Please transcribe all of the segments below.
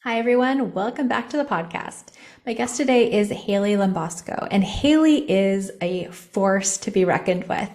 Hi, everyone. Welcome back to the podcast. My guest today is Haley Lobosco, and Haley is a force to be reckoned with.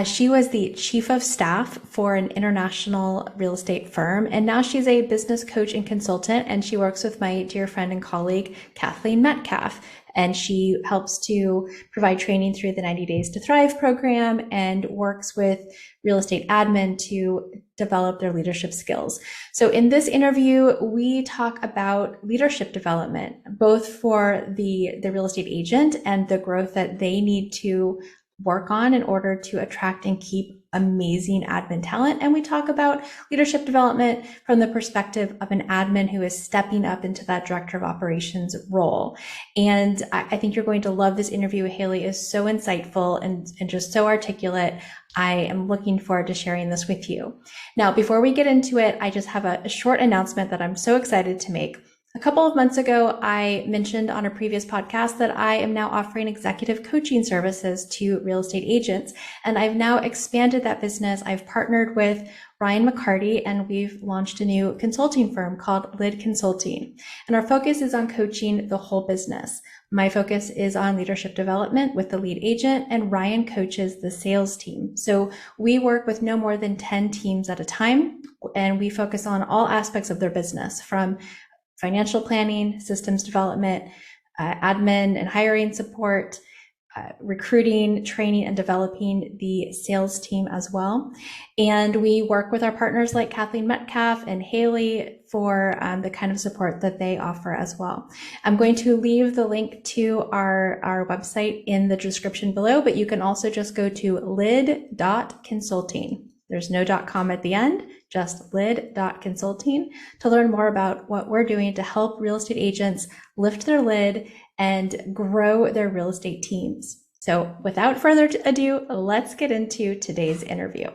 She was the chief of staff for an international real estate firm, and now she's a business coach and consultant, and she works with my dear friend and colleague, Kathleen Metcalf. And she helps to provide training through the 90 Days to Thrive program and works with real estate admin to develop their leadership skills. So in this interview, we talk about leadership development, both for the real estate agent and the growth that they need to work on in order to attract and keep amazing admin talent. And we talk about leadership development from the perspective of an admin who is stepping up into that director of operations role. And I think you're going to love this interview. Haley is so insightful and just so articulate. I am looking forward to sharing this with you. Now, before we get into it, I just have a short announcement that I'm so excited to make. A couple of months ago, I mentioned on a previous podcast that I am now offering executive coaching services to real estate agents, and I've now expanded that business. I've partnered with Ryan McCarty, and we've launched a new consulting firm called Lid Consulting. And our focus is on coaching the whole business. My focus is on leadership development with the lead agent, and Ryan coaches the sales team. So we work with no more than 10 teams at a time, and we focus on all aspects of their business, from financial planning, systems development, admin and hiring support, recruiting, training, and developing the sales team as well. And we work with our partners like Kathleen Metcalf and Hayley for the kind of support that they offer as well. I'm going to leave the link to our website in the description below, but you can also just go to lid.consulting. There's no .com at the end, just lid.consulting to learn more about what we're doing to help real estate agents lift their lid and grow their real estate teams. So without further ado, let's get into today's interview.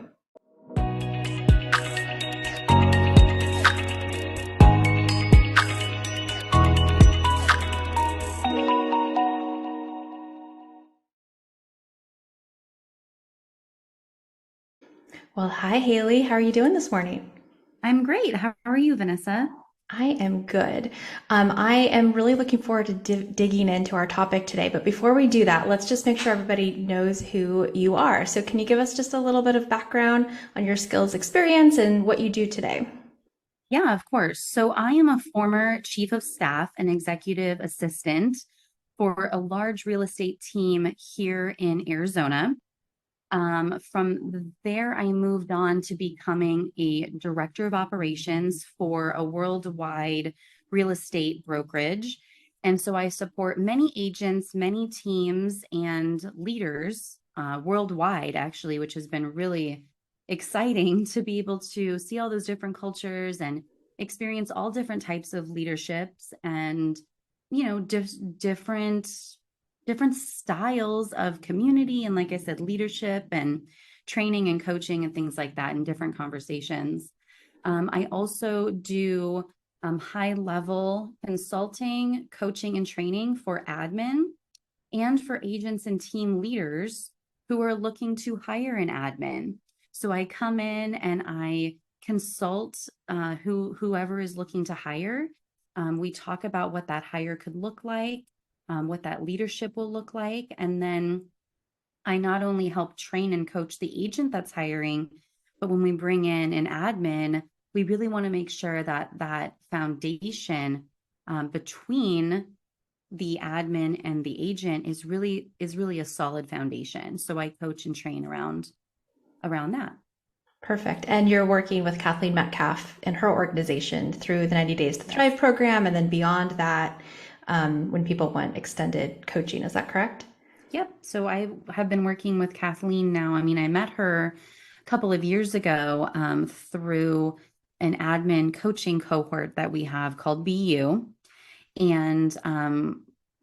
Well, hi, Haley. How are you doing this morning? I'm great. How are you, Vanessa? I am good. I am really looking forward to digging into our topic today. But before we do that, let's just make sure everybody knows who you are. So can you give us just a little bit of background on your skills, experience, and what you do today? Yeah, of course. So I am a former chief of staff and executive assistant for a large real estate team here in Arizona. From there, I moved on to becoming a director of operations for a worldwide real estate brokerage. And so I support many agents, many teams, and leaders worldwide, actually, which has been really exciting to be able to see all those different cultures and experience all different types of leaderships and, different styles of community and, like I said, leadership and training and coaching and things like that in different conversations. I also do high level consulting, coaching, and training for admin and for agents and team leaders who are looking to hire an admin. So I come in and I consult whoever is looking to hire. We talk about what that hire could look like, what that leadership will look like. And then I not only help train and coach the agent that's hiring, but when we bring in an admin, we really want to make sure that that foundation between the admin and the agent is really a solid foundation. So I coach and train around that. Perfect. And you're working with Kathleen Metcalf and her organization through the 90 Days to Thrive program, and then beyond that, when people want extended coaching. Is that correct? Yep. So I have been working with Kathleen now. I mean, I met her a couple of years ago through an admin coaching cohort that we have called BU. And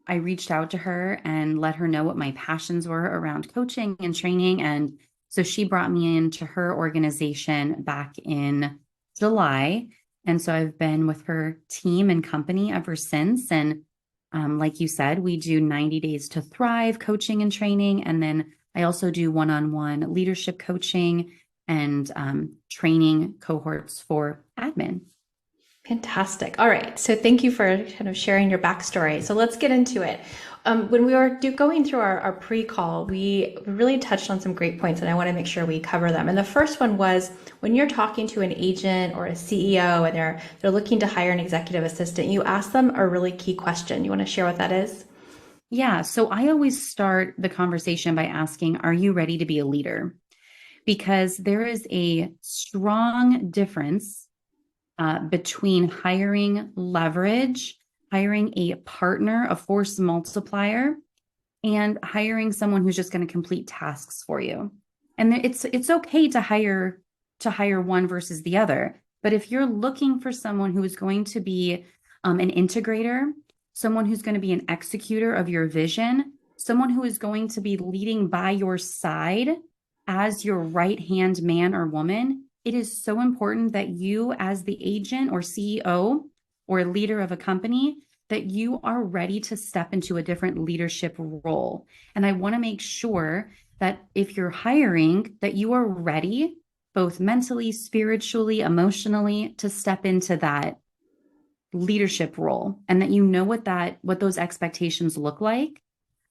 I reached out to her and let her know what my passions were around coaching and training. And so she brought me into her organization back in July. And so I've been with her team and company ever since. And like you said, we do 90 Days to Thrive coaching and training. And then I also do one-on-one leadership coaching and training cohorts for admin. Fantastic. All right. So thank you for kind of sharing your backstory. So let's get into it. When we were going through our pre-call, we really touched on some great points, and I want to make sure we cover them. And the first one was when you're talking to an agent or a CEO and they're looking to hire an executive assistant, you ask them a really key question. You want to share what that is? Yeah. So I always start the conversation by asking, are you ready to be a leader? Because there is a strong difference between hiring leverage, hiring a partner, a force multiplier, and hiring someone who's just going to complete tasks for you. And it's okay to hire one versus the other. But if you're looking for someone who is going to be an integrator, someone who's going to be an executor of your vision, someone who is going to be leading by your side as your right-hand man or woman, it is so important that you, as the agent or CEO or leader of a company, that you are ready to step into a different leadership role. And I want to make sure that if you're hiring, that you are ready, both mentally, spiritually, emotionally, to step into that leadership role, and that you know what those expectations look like.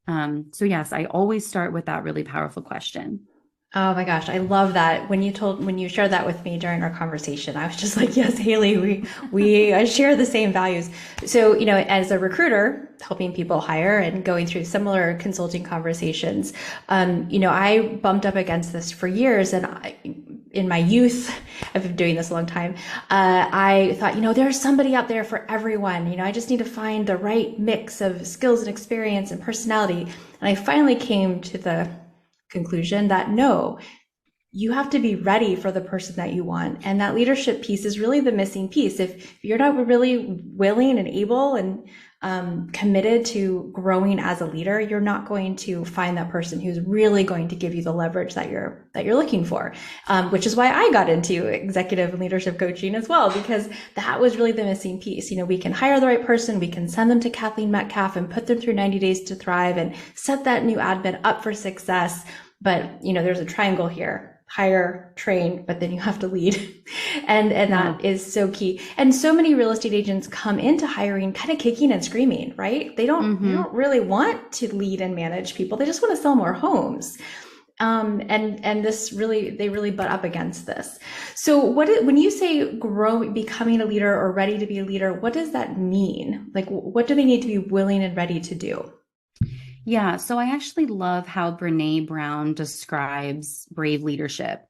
So yes, I always start with that really powerful question. Oh my gosh, I love that. When you shared that with me during our conversation, I was just like, yes, Haley, we share the same values. So, as a recruiter, helping people hire and going through similar consulting conversations, I bumped up against this for years, and in my youth, I've been doing this a long time. I thought, there's somebody out there for everyone. I just need to find the right mix of skills and experience and personality. And I finally came to the conclusion that no, you have to be ready for the person that you want. And that leadership piece is really the missing piece. If you're not really willing and able and committed to growing as a leader, you're not going to find that person who's really going to give you the leverage that you're looking for. Which is why I got into executive and leadership coaching as well, because that was really the missing piece. We can hire the right person, we can send them to Kathleen Metcalf and put them through 90 days to thrive and set that new admin up for success. But there's a triangle here: hire, train, but then you have to lead. And that is so key. And so many real estate agents come into hiring kind of kicking and screaming, right? They don't really want to lead and manage people. They just want to sell more homes. And they really butt up against this. So when you say becoming a leader or ready to be a leader, what does that mean? Like, what do they need to be willing and ready to do? Yeah, so I actually love how Brene Brown describes brave leadership,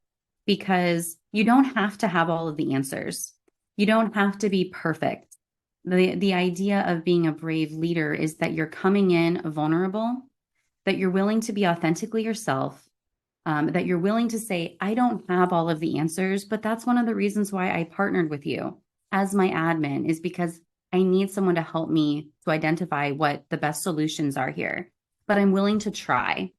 because you don't have to have all of the answers. You don't have to be perfect. The idea of being a brave leader is that you're coming in vulnerable, that you're willing to be authentically yourself, that you're willing to say, I don't have all of the answers, but that's one of the reasons why I partnered with you as my admin, is because I need someone to help me to identify what the best solutions are here, but I'm willing to try.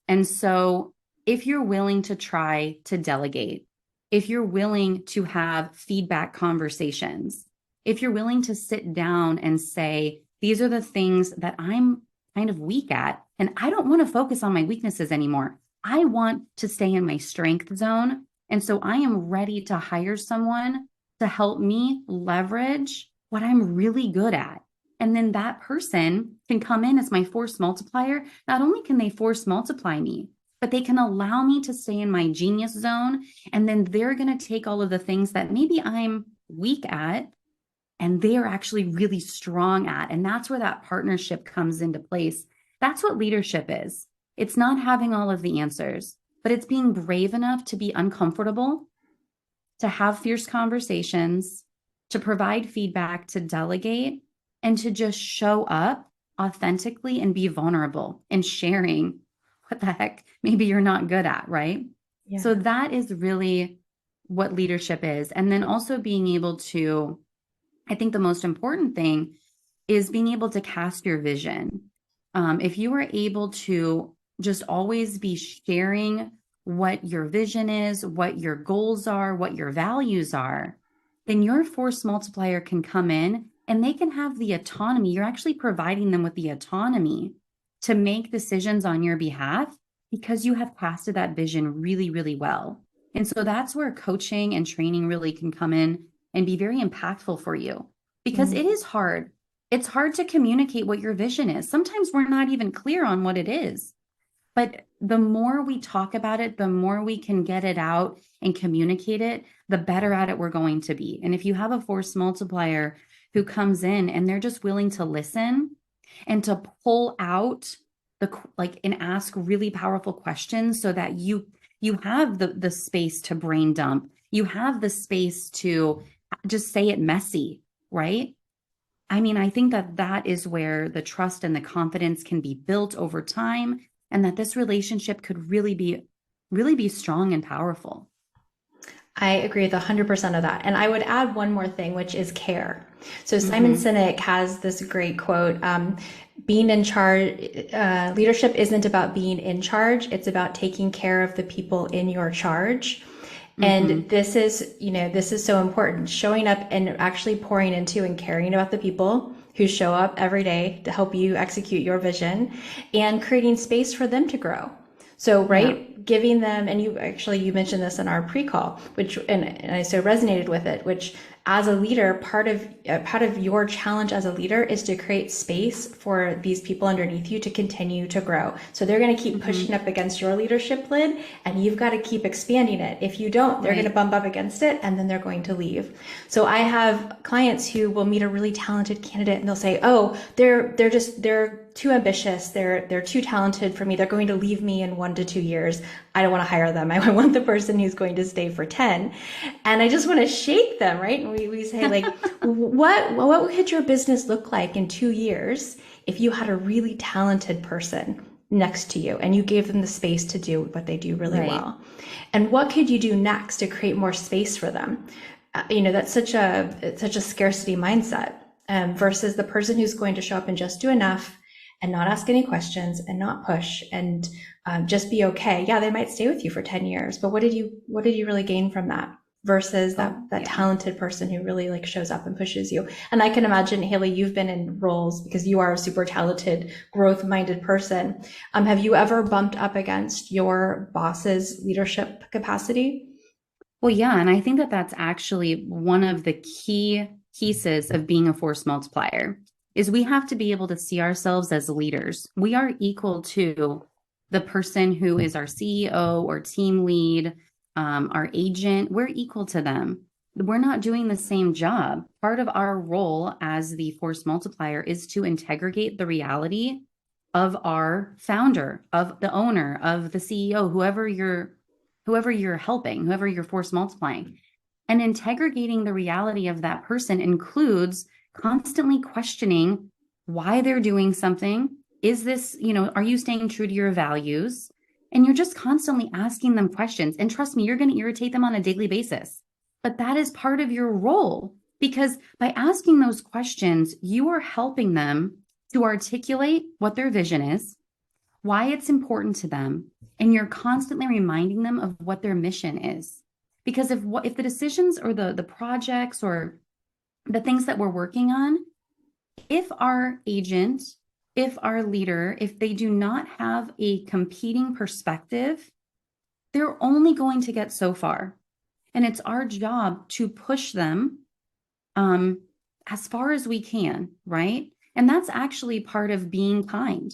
And so if you're willing to try to delegate, if you're willing to have feedback conversations, if you're willing to sit down and say, these are the things that I'm kind of weak at, and I don't want to focus on my weaknesses anymore. I want to stay in my strength zone. And so I am ready to hire someone to help me leverage what I'm really good at. And then that person can come in as my force multiplier. Not only can they force multiply me, but they can allow me to stay in my genius zone. And then they're going to take all of the things that maybe I'm weak at, and they are actually really strong at. And that's where that partnership comes into place. That's what leadership is. It's not having all of the answers, but it's being brave enough to be uncomfortable, to have fierce conversations, to provide feedback, to delegate, and to just show up authentically and be vulnerable and sharing what the heck maybe you're not good at, right? Yeah. So that is really what leadership is. And then also being able to, I think the most important thing is being able to cast your vision. If you are able to just always be sharing what your vision is, what your goals are, what your values are, then your force multiplier can come in and they can have the autonomy. You're actually providing them with the autonomy to make decisions on your behalf because you have casted that vision really, really well. And so that's where coaching and training really can come in and be very impactful for you, because Mm. it is hard. It's hard to communicate what your vision is. Sometimes we're not even clear on what it is. But the more we talk about it, the more we can get it out and communicate it, the better at it we're going to be. And if you have a force multiplier who comes in and they're just willing to listen and to pull out and ask really powerful questions, so that you have the space to brain dump, you have the space to just say it messy, right? I mean, I think that is where the trust and the confidence can be built over time, and that this relationship could really be strong and powerful. I agree with 100% of that. And I would add one more thing, which is care. So Simon Mm-hmm. Sinek has this great quote, being in charge, leadership isn't about being in charge. It's about taking care of the people in your charge. And Mm-hmm. this is so important, showing up and actually pouring into and caring about the people who show up every day to help you execute your vision, and creating space for them to grow. So, Yeah. right, giving them, and you mentioned this in our pre-call, which, and I so resonated with it, which as a leader, part of your challenge as a leader is to create space for these people underneath you to continue to grow. So they're going to keep Mm-hmm. pushing up against your leadership lid, and you've got to keep expanding it. If you don't, they're going to Right. bump up against it, and then they're going to leave. So I have clients who will meet a really talented candidate, and they'll say, "Oh, they're too ambitious. They're too talented for me. They're going to leave me in 1 to 2 years. I don't want to hire them. I want the person who's going to stay for 10." And I just want to shake them, right? And we say, like, what would your business look like in 2 years if you had a really talented person next to you and you gave them the space to do what they do really Right. well? And what could you do next to create more space for them? That's such a scarcity mindset, versus the person who's going to show up and just do enough and not ask any questions and not push, and just be okay. Yeah, they might stay with you for 10 years, but what did you really gain from that? Versus Oh, that yeah. talented person who really like shows up and pushes you. And I can imagine, Haley, you've been in roles because you are a super talented, growth minded person. Have you ever bumped up against your boss's leadership capacity? Well, yeah. And I think that that's actually one of the key pieces of being a force multiplier, is we have to be able to see ourselves as leaders. We are equal to the person who is our CEO or team lead, our agent. We're equal to them. We're not doing the same job. Part of our role as the force multiplier is to integrate the reality of our founder, of the owner, of the CEO, whoever you're helping, whoever you're force multiplying. And integrating the reality of that person includes constantly questioning why they're doing something. Is this, are you staying true to your values? And you're just constantly asking them questions. And trust me, you're going to irritate them on a daily basis. But that is part of your role, because by asking those questions, you are helping them to articulate what their vision is, why it's important to them, and you're constantly reminding them of what their mission is. Because if the decisions or the projects or the things that we're working on, if our agent, if our leader, if they do not have a competing perspective, they're only going to get so far. And it's our job to push them um, as far as we can, right? And that's actually part of being kind.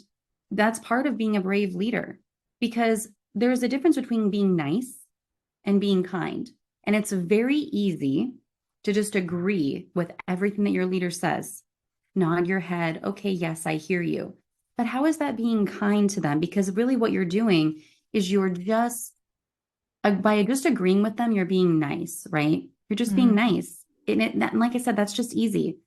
That's part of being a brave leader, because there's a difference between being nice and being kind. And it's very easy to just agree with everything that your leader says, nod your head, okay, yes, I hear you. But how is that being kind to them? Because really what you're doing is you're just, by just agreeing with them, you're being nice, right? You're just being Mm-hmm. nice. And like I said, that's just easy.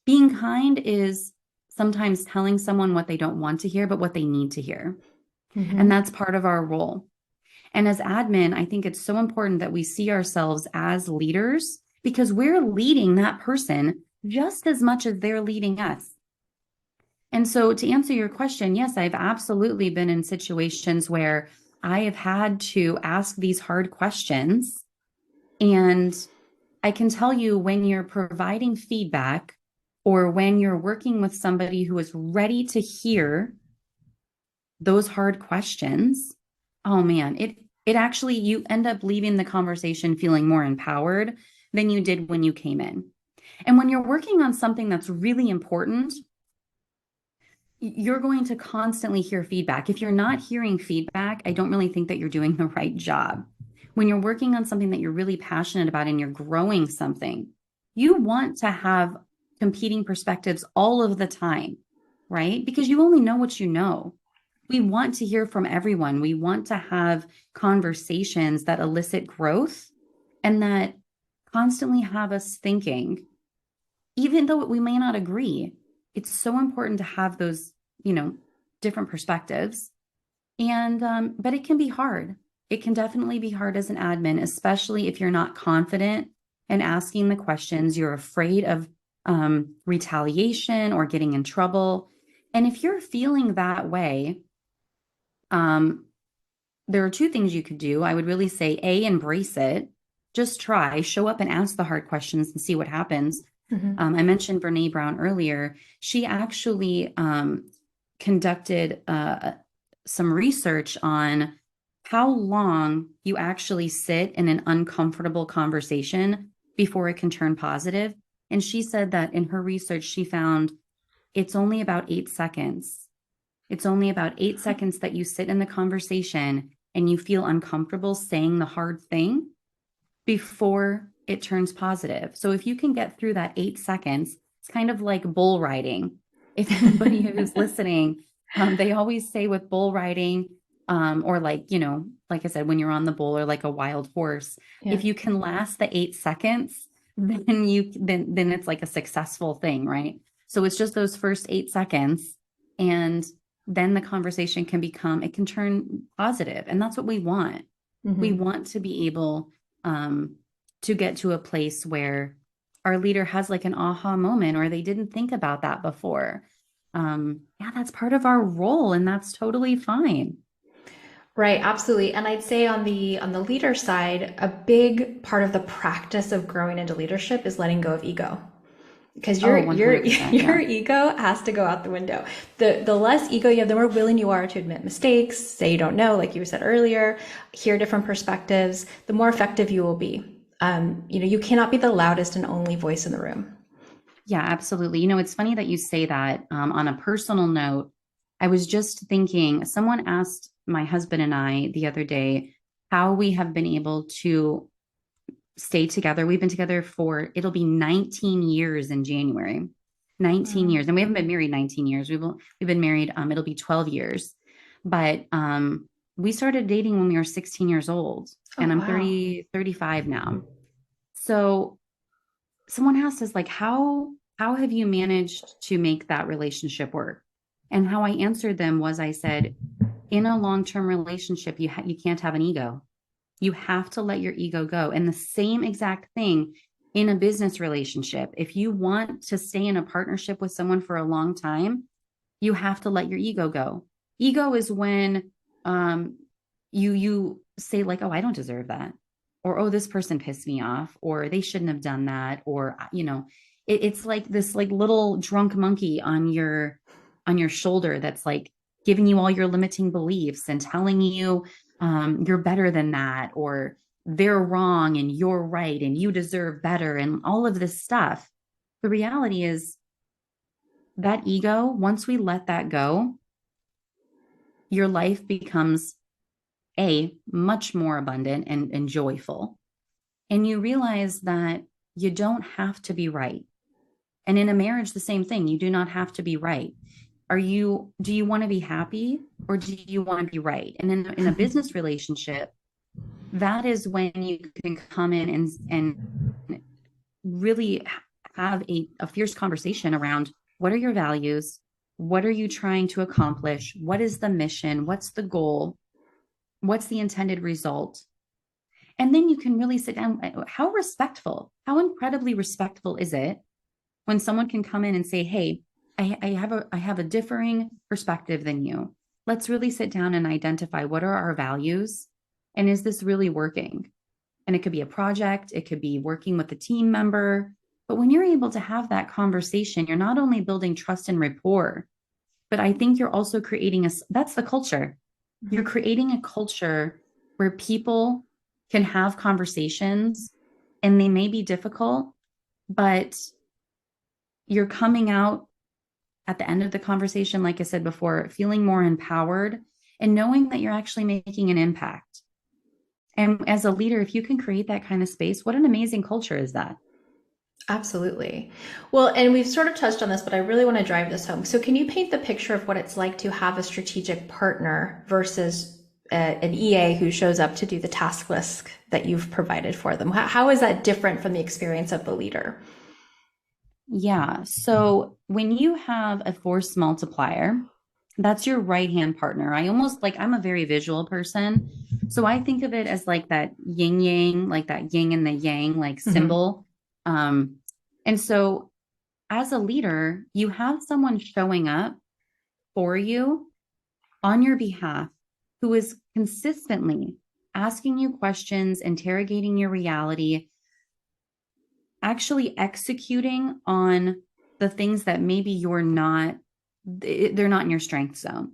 Being kind is sometimes telling someone what they don't want to hear, but what they need to hear. And Mm-hmm. that's part of our role. And as admin, I think it's so important that we see ourselves as leaders, because we're leading that person just as much as they're leading us. And so to answer your question, yes, I've absolutely been in situations where I have had to ask these hard questions. And I can tell you, when you're providing feedback or when you're working with somebody who is ready to hear those hard questions, oh man, it actually, you end up leaving the conversation feeling more empowered, than you did when you came in. And when you're working on something that's really important, you're going to constantly hear feedback. If you're not hearing feedback, I don't really think that you're doing the right job. When you're working on something that you're really passionate about and you're growing something, you want to have competing perspectives all of the time, right? Because you only know what you know. We want to hear from everyone. We want to have conversations that elicit growth and that constantly have us thinking, even though we may not agree. It's so important to have those, different perspectives. And, but it can be hard. It can definitely be hard as an admin, especially if you're not confident in asking the questions. You're afraid of retaliation or getting in trouble. And if you're feeling that way, there are two things you could do. I would really say, A, embrace it. Just try, show up and ask the hard questions and see what happens. I mentioned Brene Brown earlier. She actually conducted some research on how long you actually sit in an uncomfortable conversation before it can turn positive. And she said that in her research, she found it's only about 8 seconds. It's only about 8 seconds that you sit in the conversation and you feel uncomfortable saying the hard thing before it turns positive. So if you can get through that 8 seconds, it's kind of like bull riding. If anybody who's listening, they always say with bull riding, or like I said, when you're on the bull or like a wild horse, if you can last the 8 seconds, then it's like a successful thing, right? So it's just those first 8 seconds, and then the conversation it can turn positive. And that's what we want. We want to be able to get to a place where our leader has like an aha moment, or they didn't think about that before. That's part of our role, and that's totally fine. Right, absolutely. And I'd say on the leader side, a big part of the practice of growing into leadership is letting go of ego. Because your 100%, ego has to go out the window. The less ego you have, the more willing you are to admit mistakes, say you don't know, like you said earlier, hear different perspectives, the more effective you will be. You cannot be the loudest and only voice in the room. Yeah, absolutely. It's funny that you say that. On a personal note, I was just thinking, someone asked my husband and I the other day how we have been able to stay together. We've been together it'll be 19 years in January, 19 years. And we haven't been married 19 years. We've been married, it'll be 12 years. But we started dating when we were 16 years old, and I'm 35 now. So someone asked us, like, how have you managed to make that relationship work? And how I answered them was, I said, in a long-term relationship, you can't have an ego. You have to let your ego go. And the same exact thing in a business relationship. If you want to stay in a partnership with someone for a long time, you have to let your ego go. Ego is when you say like, oh, I don't deserve that. Or, oh, this person pissed me off, or they shouldn't have done that. Or, it's like this like little drunk monkey on your shoulder that's like giving you all your limiting beliefs and telling you you're better than that, or they're wrong and you're right and you deserve better, and all of this stuff. The reality is that ego, once we let that go, your life becomes much more abundant and joyful. And you realize that you don't have to be right. And in a marriage, the same thing. You do not have to be right. Do you want to be happy, or do you want to be right? And in a business relationship, that is when you can come in and really have a fierce conversation around, what are your values? What are you trying to accomplish? What is the mission? What's the goal? What's the intended result? And then you can really sit down. How incredibly respectful is it when someone can come in and say, hey, I have a differing perspective than you. Let's really sit down and identify, what are our values? And is this really working? And it could be a project, it could be working with a team member. But when you're able to have that conversation, you're not only building trust and rapport, but I think you're also creating that's the culture. Mm-hmm. You're creating a culture where people can have conversations and they may be difficult, but you're coming out at the end of the conversation, like I said before, feeling more empowered and knowing that you're actually making an impact. And as a leader, if you can create that kind of space, what an amazing culture is that? Absolutely. Well, and we've sort of touched on this, but I really want to drive this home. So can you paint the picture of what it's like to have a strategic partner versus an EA who shows up to do the task list that you've provided for them? How is that different from the experience of the leader? Yeah. So when you have a force multiplier, that's your right-hand partner. I'm a very visual person. So I think of it as like that yin yang, like that yin and the yang, like symbol. And so as a leader, you have someone showing up for you on your behalf who is consistently asking you questions, interrogating your reality, actually executing on the things that maybe they're not in your strength zone,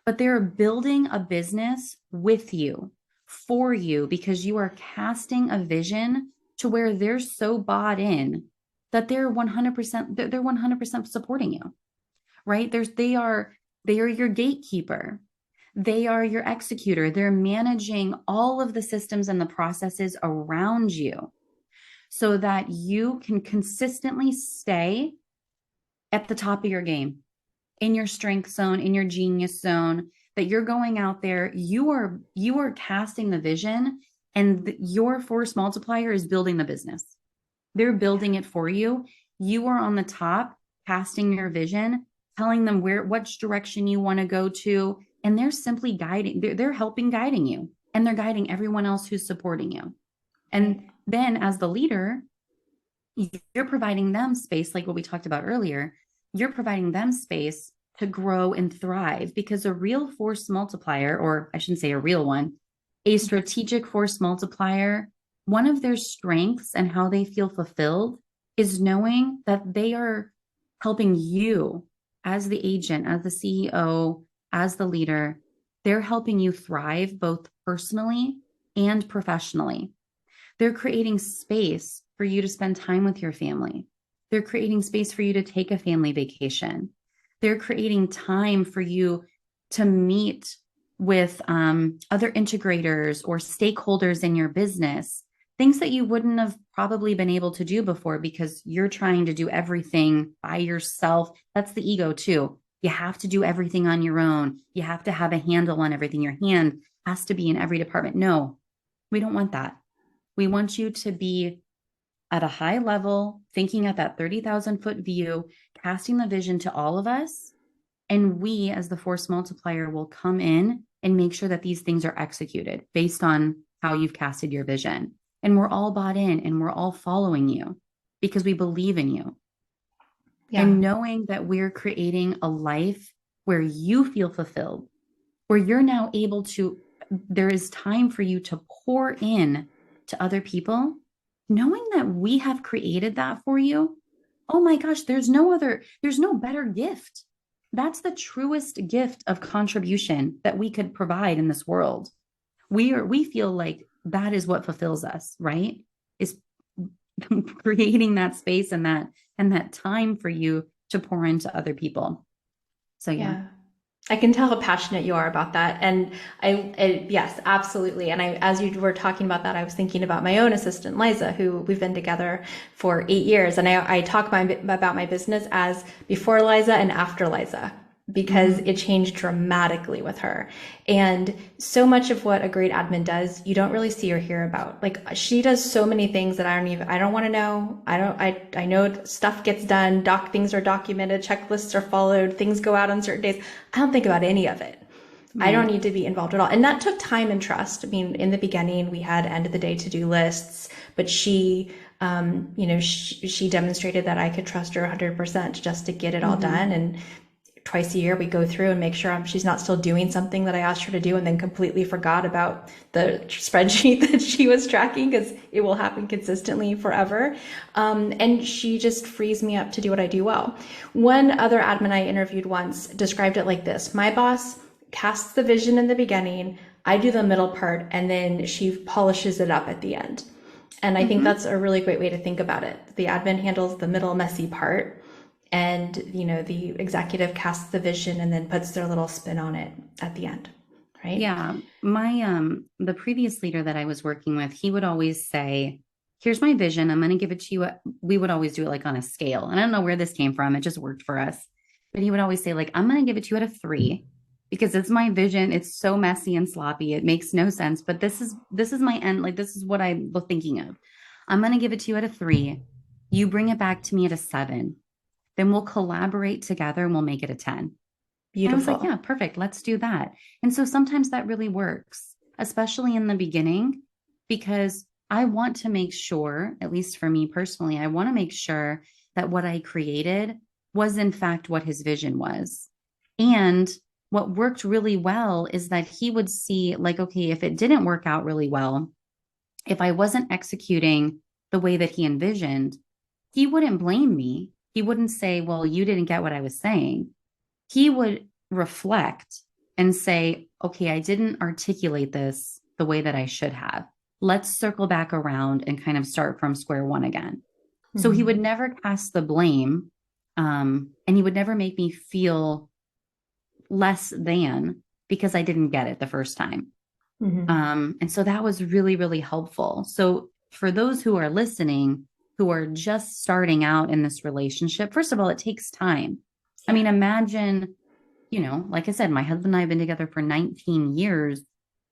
but they're building a business with you, for you, because you are casting a vision to where they're so bought in that they're 100% supporting you, right? They are your gatekeeper. They are your executor. They're managing all of the systems and the processes around you so that you can consistently stay at the top of your game, in your strength zone, in your genius zone, that you're going out there, you are casting the vision, and your force multiplier is building the business. They're building it for you. You are on the top, casting your vision, telling them which direction you want to go to, and they're simply guiding, they're helping guiding you, and they're guiding everyone else who's supporting you. And then as the leader, you're providing them space, like what we talked about earlier. You're providing them space to grow and thrive, because a real force multiplier, or I shouldn't say a real one, a strategic force multiplier, one of their strengths and how they feel fulfilled is knowing that they are helping you as the agent, as the CEO, as the leader. They're helping you thrive both personally and professionally. They're creating space for you to spend time with your family. They're creating space for you to take a family vacation. They're creating time for you to meet with other integrators or stakeholders in your business, things that you wouldn't have probably been able to do before because you're trying to do everything by yourself. That's the ego too. You have to do everything on your own. You have to have a handle on everything. Your hand has to be in every department. No, we don't want that. We want you to be at a high level, thinking at that 30,000-foot view, casting the vision to all of us. And we, as the force multiplier, will come in and make sure that these things are executed based on how you've casted your vision. And we're all bought in and we're all following you because we believe in you. Yeah. And knowing that we're creating a life where you feel fulfilled, where you're now able to, there is time for you to pour in to other people, knowing that we have created that for you. Oh my gosh, there's no better gift. That's the truest gift of contribution that we could provide in this world. We feel like that is what fulfills us, right? Is creating that space and that time for you to pour into other people. So yeah. I can tell how passionate you are about that. And yes, absolutely. And as you were talking about that, I was thinking about my own assistant, Liza, who we've been together for 8 years. And I talk about my business as before Liza and after Liza, because it changed dramatically with her. And so much of what a great admin does, you don't really see or hear about. Like, she does so many things that I don't want to know. I know stuff gets done, things are documented, checklists are followed, things go out on certain days. I don't think about any of it. I don't need to be involved at all. And that took time and trust. I mean, in the beginning, we had end of the day to-do lists, but she demonstrated that I could trust her 100% just to get it all done. And twice a year we go through and make sure she's not still doing something that I asked her to do and then completely forgot about the spreadsheet that she was tracking, because it will happen consistently forever. And she just frees me up to do what I do well. One other admin I interviewed once described it like this: my boss casts the vision in the beginning, I do the middle part, and then she polishes it up at the end. And I think Mm-hmm. that's a really great way to think about it. The admin handles the middle messy part, and the executive casts the vision and then puts their little spin on it at the end, right? Yeah, my the previous leader that I was working with, he would always say, "Here's my vision. I'm going to give it to you." We would always do it like on a scale. And I don't know where this came from. It just worked for us. But he would always say like, "I'm going to give it to you at a 3 because it's my vision. It's so messy and sloppy. It makes no sense, but this is my end. Like this is what I'm thinking of. I'm going to give it to you at a 3. You bring it back to me at a 7. Then we'll collaborate together and we'll make it a 10." And I was like, Beautiful. yeah, perfect. Let's do that. And so sometimes that really works, especially in the beginning, because I want to make sure, at least for me personally, I want to make sure that what I created was in fact what his vision was. And what worked really well is that he would see, like, okay, if it didn't work out really well, if I wasn't executing the way that he envisioned, he wouldn't blame me. He wouldn't say, well, you didn't get what I was saying. He would reflect and say, okay, I didn't articulate this the way that I should have. Let's circle back around and kind of start from square one again. So he would Mm-hmm. never cast the blame, and he would never make me feel less than because I didn't get it the first time. Mm-hmm. And so that was really, really helpful. So for those who are listening, who are just starting out in this relationship, first of all, it takes time. I Yeah. mean, imagine, like I said, my husband and I have been together for 19 years.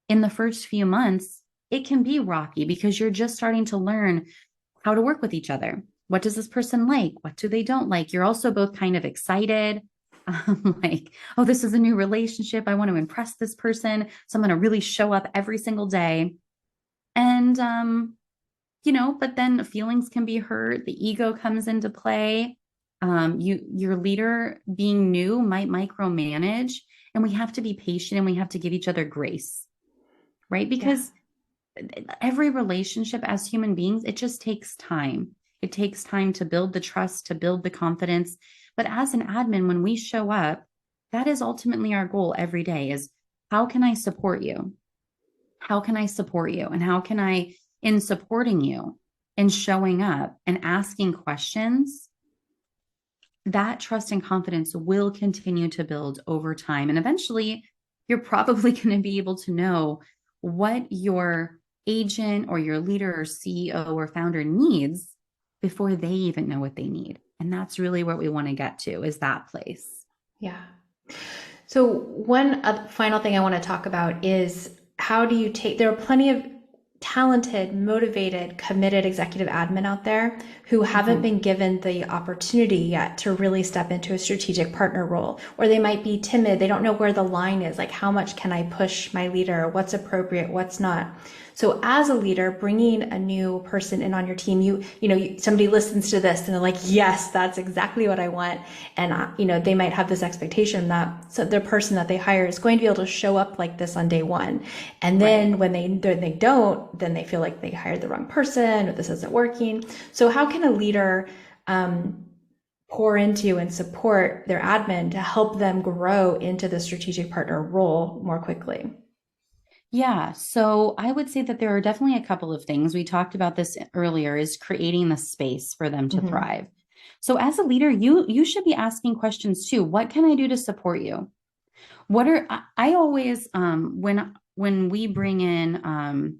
In the first few months, it can be rocky because you're just starting to learn how to work with each other. What does this person like? What do they don't like? You're also both kind of excited. Like, oh, this is a new relationship. I want to impress this person. So I'm going to really show up every single day. And, but then feelings can be hurt. The ego comes into play. Your leader being new might micromanage, and we have to be patient and we have to give each other grace, right? Yeah. Because every relationship as human beings, it just takes time. It takes time to build the trust, to build the confidence. But as an admin, when we show up, that is ultimately our goal every day is how can I support you? How can I support you? And how can I, in supporting you and showing up and asking questions, that trust and confidence will continue to build over time. And eventually, you're probably going to be able to know what your agent or your leader or CEO or founder needs before they even know what they need. And that's really what we want to get to is that place. Yeah. So one final thing I want to talk about is how do you take, there are plenty of talented, motivated, committed executive admin out there who haven't Mhm. been given the opportunity yet to really step into a strategic partner role, or they might be timid. They don't know where the line is, like how much can I push my leader, what's appropriate, what's not. So as a leader, bringing a new person in on your team, somebody listens to this and they're like, yes, that's exactly what I want. And, they might have this expectation that the person that they hire is going to be able to show up like this on day one. And Right. then when they don't, then they feel like they hired the wrong person or this isn't working. So how can a leader, pour into and support their admin to help them grow into the strategic partner role more quickly? Yeah. So I would say that there are definitely a couple of things. We talked about this earlier is creating the space for them to Mm-hmm. thrive. So as a leader, you should be asking questions too. What can I do to support you? I always when we bring in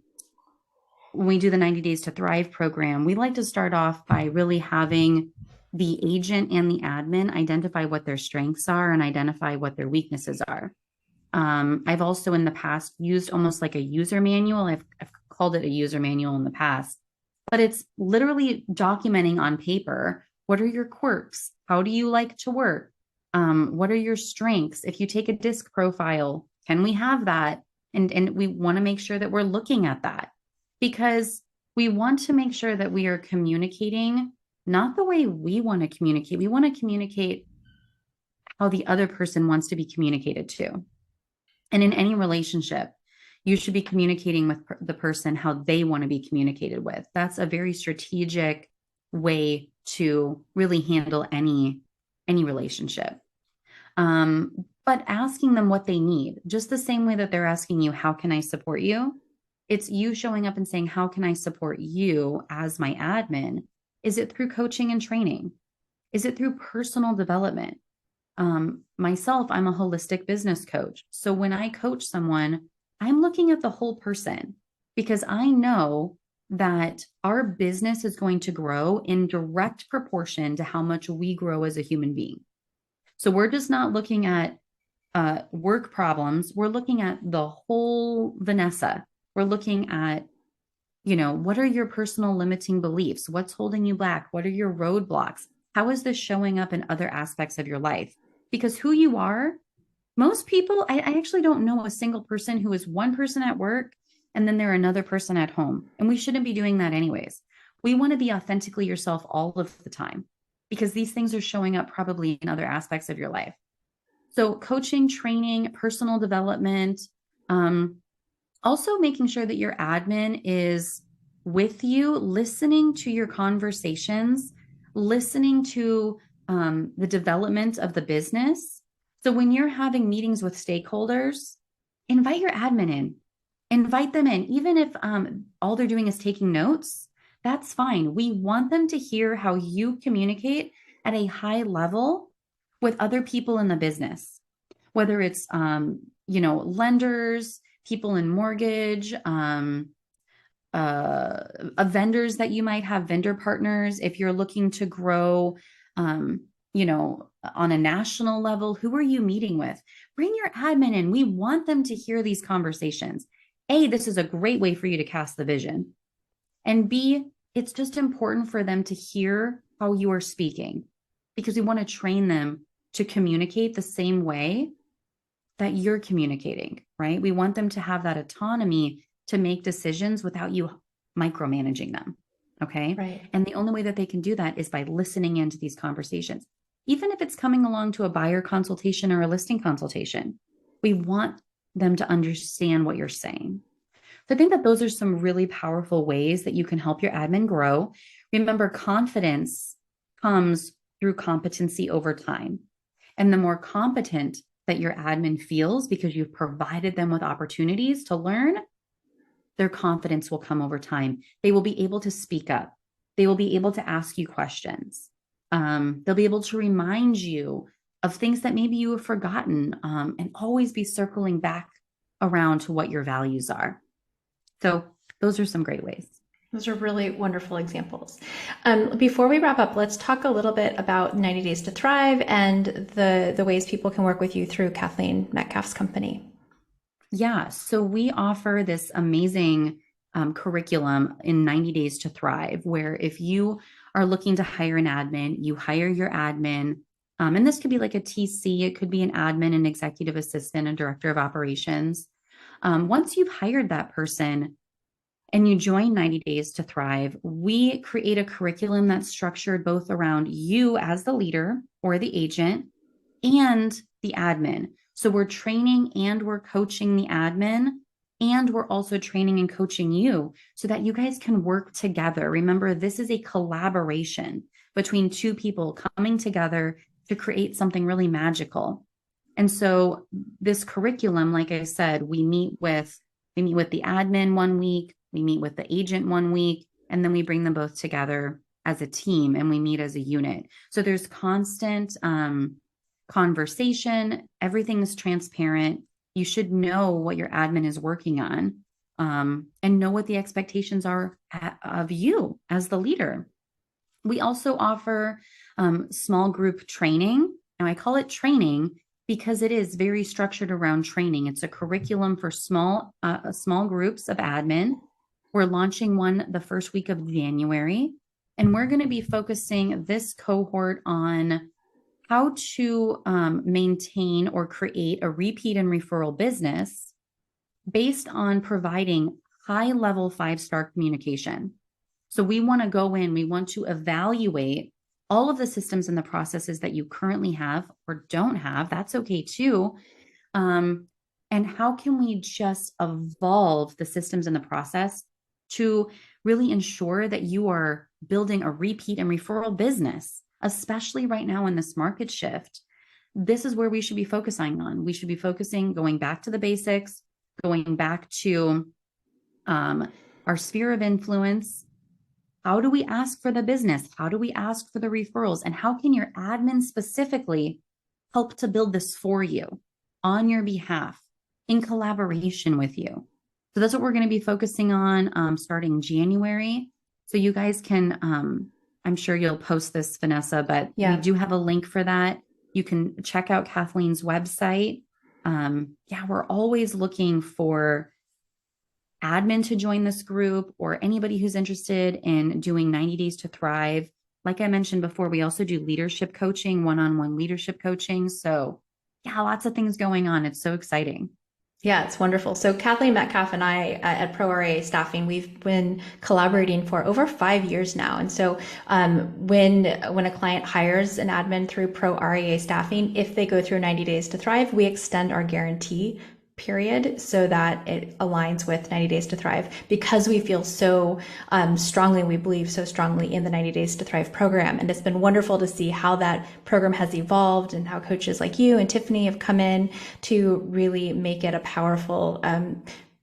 when we do the 90 days to thrive program, we like to start off by really having the agent and the admin identify what their strengths are and identify what their weaknesses are. I've also in the past used almost like a user manual. I've called it a user manual in the past, but it's literally documenting on paper what are your quirks? How do you like to work? What are your strengths? If you take a disc profile, can we have that? And we want to make sure that we're looking at that because we want to make sure that we are communicating not the way we want to communicate. We want to communicate how the other person wants to be communicated to. And in any relationship, you should be communicating with the person how they want to be communicated with. That's a very strategic way to really handle any relationship. But asking them what they need, just the same way that they're asking you, how can I support you? It's you showing up and saying, how can I support you as my admin? Is it through coaching and training? Is it through personal development? Myself, I'm a holistic business coach. So when I coach someone, I'm looking at the whole person because I know that our business is going to grow in direct proportion to how much we grow as a human being. So we're just not looking at work problems. We're looking at the whole Vanessa. We're looking at, what are your personal limiting beliefs? What's holding you back? What are your roadblocks? How is this showing up in other aspects of your life? Because who you are, most people, I actually don't know a single person who is one person at work and then they're another person at home. And we shouldn't be doing that anyways. We want to be authentically yourself all of the time because these things are showing up probably in other aspects of your life. So coaching, training, personal development, also making sure that your admin is with you, listening to your conversations, listening to the development of the business. So when you're having meetings with stakeholders, invite your admin in, invite them in. Even if all they're doing is taking notes, that's fine. We want them to hear how you communicate at a high level with other people in the business, whether it's, lenders, people in mortgage, vendors that you might have, vendor partners. If you're looking to grow, on a national level, who are you meeting with? Bring your admin in. We want them to hear these conversations. A, this is a great way for you to cast the vision. And B, it's just important for them to hear how you are speaking because we want to train them to communicate the same way that you're communicating, right? We want them to have that autonomy to make decisions without you micromanaging them. Okay. Right. And the only way that they can do that is by listening into these conversations. Even if it's coming along to a buyer consultation or a listing consultation, we want them to understand what you're saying. So I think that those are some really powerful ways that you can help your admin grow. Remember, confidence comes through competency over time. And the more competent that your admin feels because you've provided them with opportunities to learn, their confidence will come over time. They will be able to speak up. They will be able to ask you questions. They'll be able to remind you of things that maybe you have forgotten, and always be circling back around to what your values are. So those are some great ways. Those are really wonderful examples. Before we wrap up, let's talk a little bit about 90 Days to Thrive and the ways people can work with you through Kathleen Metcalf's company. Yeah, so we offer this amazing curriculum in 90 Days to Thrive, where if you are looking to hire an admin, you hire your admin. And this could be like a TC, it could be an admin, an executive assistant, a director of operations. Once you've hired that person and you join 90 Days to Thrive, we create a curriculum that's structured both around you as the leader or the agent and the admin. So we're training and we're coaching the admin, and we're also training and coaching you so that you guys can work together. Remember, this is a collaboration between two people coming together to create something really magical. And so this curriculum, like I said, we meet with the admin one week, we meet with the agent one week, and then we bring them both together as a team and we meet as a unit. So there's constant conversation. Everything is transparent. You should know what your admin is working on, and know what the expectations are of you as the leader. We also offer small group training. Now I call it training because it is very structured around training. It's a curriculum for small groups of admin. We're launching one the first week of January, and we're going to be focusing this cohort on how to maintain or create a repeat and referral business based on providing high-level 5-star communication. So we want to go in, we want to evaluate all of the systems and the processes that you currently have or don't have. That's okay too. And how can we just evolve the systems and the process to really ensure that you are building a repeat and referral business? Especially right now in this market shift, this is where we should be focusing on. We should be focusing, going back to the basics, going back to our sphere of influence. How do we ask for the business? How do we ask for the referrals? And how can your admin specifically help to build this for you on your behalf in collaboration with you? So that's what we're going to be focusing on starting January. So you guys can, I'm sure you'll post this, Vanessa, but we do have a link for that. You can check out Kathleen's website. We're always looking for admin to join this group or anybody who's interested in doing 90 Days to Thrive. Like I mentioned before, we also do leadership coaching, one-on-one leadership coaching. So lots of things going on. It's so exciting. Yeah, it's wonderful. So Kathleen Metcalf and I at ProRA Staffing, we've been collaborating for over 5 years now. And so when a client hires an admin through ProRA Staffing, if they go through 90 Days to Thrive, we extend our guarantee period so that it aligns with 90 Days to Thrive, because we feel so strongly, we believe so strongly in the 90 Days to Thrive program. And it's been wonderful to see how that program has evolved and how coaches like you and Tiffany have come in to really make it a powerful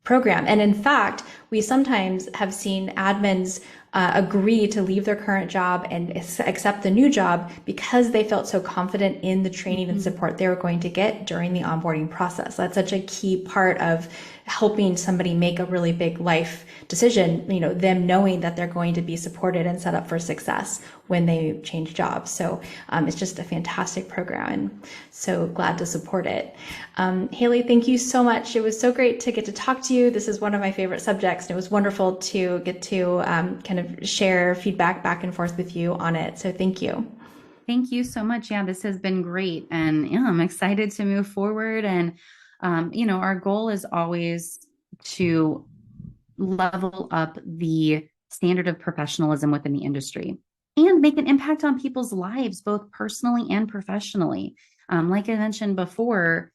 program. And in fact, we sometimes have seen admins agree to leave their current job and accept the new job because they felt so confident in the training and support they were going to get during the onboarding process. That's such a key part of helping somebody make a really big life decision, them knowing that they're going to be supported and set up for success when they change jobs. So it's just a fantastic program, and so glad to support it. Hayley, thank you so much. It was so great to get to talk to you. This is one of my favorite subjects, and it was wonderful to get to kind of share feedback back and forth with you on it. So thank you. Thank you so much. Yeah, this has been great. And I'm excited to move forward. And, our goal is always to level up the standard of professionalism within the industry and make an impact on people's lives, both personally and professionally. Like I mentioned before,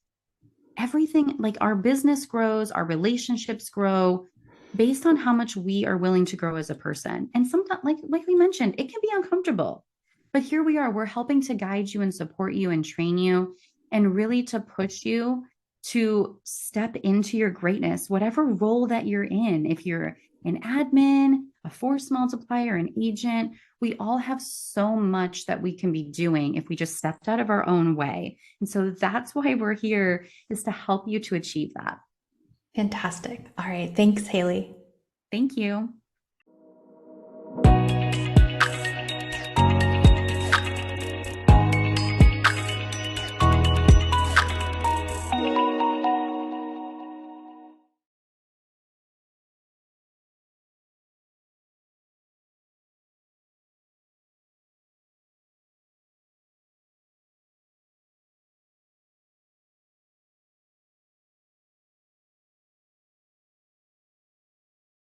everything, like our business grows, our relationships grow based on how much we are willing to grow as a person. And sometimes, like we mentioned, it can be uncomfortable, but here we are, we're helping to guide you and support you and train you and really to push you to step into your greatness, whatever role that you're in. If you're an admin, a force multiplier, an agent, we all have so much that we can be doing if we just stepped out of our own way. And so that's why we're here, is to help you to achieve that. Fantastic. All right. Thanks, Hayley. Thank you.